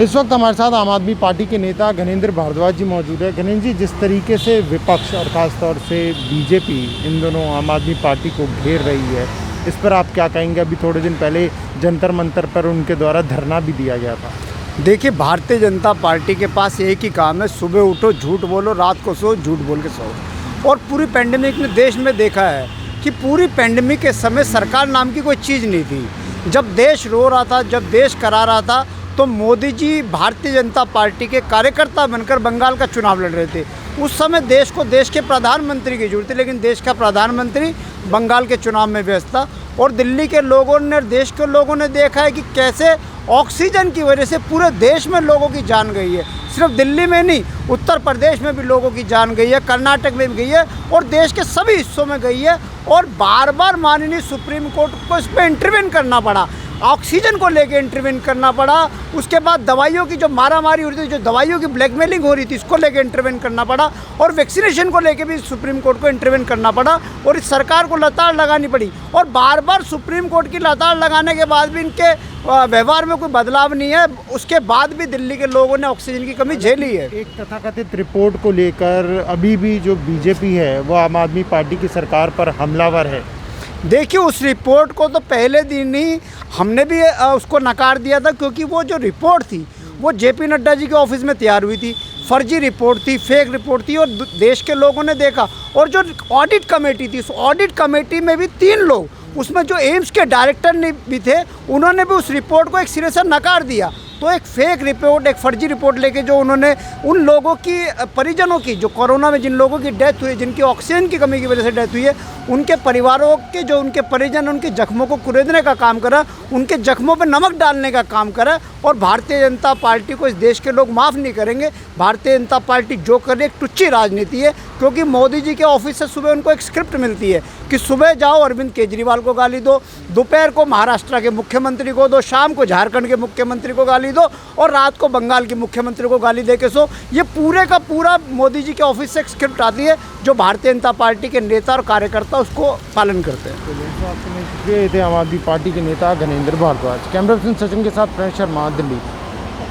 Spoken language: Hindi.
इस वक्त हमारे साथ आम आदमी पार्टी के नेता घनेंद्र भारद्वाज जी मौजूद है। घनेंद्र जी, जिस तरीके से विपक्ष और ख़ासतौर से बीजेपी इन दोनों आम आदमी पार्टी को घेर रही है, इस पर आप क्या कहेंगे? अभी थोड़े दिन पहले जंतर मंतर पर उनके द्वारा धरना भी दिया गया था। देखिए, भारतीय जनता पार्टी के पास एक ही काम है, सुबह उठो झूठ बोलो, रात को सो झूठ बोल के सो। और पूरी पैंडेमिक ने देश में देखा है कि पूरी पैंडेमिक के समय सरकार नाम की कोई चीज़ नहीं थी। जब देश रो रहा था, जब देश करा रहा था, तो मोदी जी भारतीय जनता पार्टी के कार्यकर्ता बनकर बंगाल का चुनाव लड़ रहे थे। उस समय देश को देश के प्रधानमंत्री की जरूरत थी, लेकिन देश का प्रधानमंत्री बंगाल के चुनाव में व्यस्त था। और दिल्ली के लोगों ने, देश के लोगों ने देखा है कि कैसे ऑक्सीजन की वजह से पूरे देश में लोगों की जान गई है। सिर्फ दिल्ली में नहीं, उत्तर प्रदेश में भी लोगों की जान गई है, कर्नाटक में भी गई है और देश के सभी हिस्सों में गई है। और बार बार माननीय सुप्रीम कोर्ट को इस पर इंटरवेन करना पड़ा, ऑक्सीजन को लेके इंटरवेन करना पड़ा। उसके बाद दवाइयों की जो मारामारी हो रही थी, जो दवाइयों की ब्लैकमेलिंग हो रही थी, इसको लेके इंटरवेन करना पड़ा। और वैक्सीनेशन को लेके भी सुप्रीम कोर्ट को इंटरवेन करना पड़ा और इस सरकार को लताड़ लगानी पड़ी। और बार बार सुप्रीम कोर्ट की लताड़ लगाने के बाद भी इनके व्यवहार में कोई बदलाव नहीं है। उसके बाद भी दिल्ली के लोगों ने ऑक्सीजन की कमी झेली है। एक तथाकथित रिपोर्ट को लेकर अभी भी जो बीजेपी है वो आम आदमी पार्टी की सरकार पर हमलावर है। देखिए, उस रिपोर्ट को तो पहले दिन ही हमने भी उसको नकार दिया था, क्योंकि वो जो रिपोर्ट थी वो जेपी नड्डा जी के ऑफिस में तैयार हुई थी। फर्जी रिपोर्ट थी, फेक रिपोर्ट थी और देश के लोगों ने देखा। और जो ऑडिट कमेटी थी, उस ऑडिट कमेटी में भी 3 लोग, उसमें जो एम्स के डायरेक्टर ने भी थे, उन्होंने भी उस रिपोर्ट को एक सिरे से नकार दिया। तो एक फेक रिपोर्ट, एक फर्जी रिपोर्ट लेके जो उन्होंने उन लोगों की, परिजनों की, जो कोरोना में जिन लोगों की डेथ हुई, जिनकी ऑक्सीजन की कमी की वजह से डेथ हुई है, उनके परिवारों के, जो उनके परिजन, उनके जख्मों को कुरेदने का काम करा, उनके जख्मों पर नमक डालने का काम करा। और भारतीय जनता पार्टी को इस देश के लोग माफ़ नहीं करेंगे। भारतीय जनता पार्टी जो करे एक टुच्ची राजनीति है, क्योंकि मोदी जी के ऑफिस से सुबह उनको एक स्क्रिप्ट मिलती है कि सुबह जाओ अरविंद केजरीवाल को गाली दो, दोपहर को महाराष्ट्र के मुख्यमंत्री को दो, शाम को झारखंड के मुख्यमंत्री को गाली दो और रात को बंगाल के मुख्यमंत्री को गाली दे के सो। ये पूरे का पूरा मोदी जी के ऑफिस से एक स्क्रिप्ट आती है, जो भारतीय जनता पार्टी के नेता और कार्यकर्ता उसको पालन करते हैं। ये थे आम आदमी पार्टी के नेता घनेंद्र भारद्वाज। कैमरा पर्सन सचिन के साथ प्रणय शर्मा, दिल्ली।